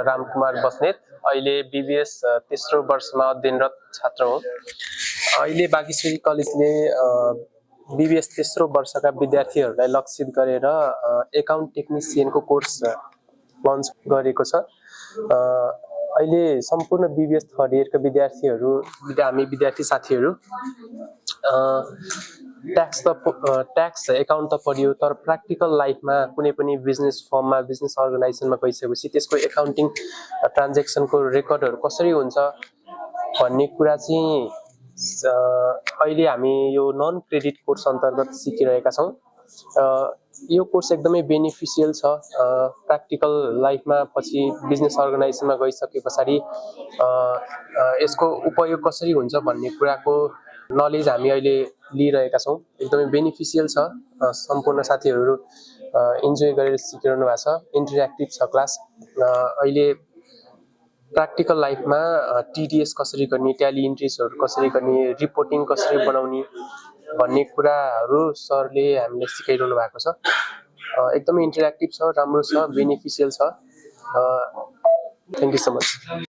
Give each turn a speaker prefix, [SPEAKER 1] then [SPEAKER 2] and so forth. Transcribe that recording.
[SPEAKER 1] रामकुमार बस्नेत, अहिले बीबीएस तेस्रो वर्षमा अध्ययनरत छात्र हो। अहिले बागेश्वरी कलेजले बीबीएस तेस्रो वर्षका विद्यार्थीहरूलाई लक्षित गरेर एकाउन्ट टेक्निसियनको कोर्स लन्च गरेको छ। अहिले सम्पूर्ण बीबीएस थर्ड इयरका विद्यार्थीहरू, हामी विद्यार्थी साथीहरू ट्याक्स एकाउन्ट त पढ्यो, तर प्र्याक्टिकल लाइफमा कुनै पनि बिजनेस फर्ममा, बिजनेस अर्गनाइजेसनमा गइसकेपछि त्यसको एकाउन्टिङ ट्रान्जेक्सनको रेकर्डहरू कसरी हुन्छ भन्ने कुरा चाहिँ अहिले हामी यो नन क्रेडिट कोर्स अन्तर्गत सिकिरहेका छौँ। यो कोर्स एकदमै बेनिफिसियल छ। प्र्याक्टिकल लाइफमा पछि बिजनेस अर्गनाइजेसनमा गइसके पछाडि यसको उपयोग कसरी हुन्छ भन्ने कुराको नलेज हामी अहिले लिइरहेका छौँ। एकदमै बेनिफिसियल छ। सम्पूर्ण साथीहरू इन्जोय गरेर सिकिरहनु भएको छ। इन्टरेक्टिभ छ क्लास। अहिले प्र्याक्टिकल लाइफमा टिडिएस कसरी गर्ने, ट्याली इन्ट्रिजहरू कसरी गर्ने, रिपोर्टिङ कसरी बनाउने भन्ने कुराहरू सरले हामीले सिकाइरहनु भएको छ। एकदमै इन्टरेक्टिभ छ, राम्रो छ, बेनिफिसियल छ। Thank you so much.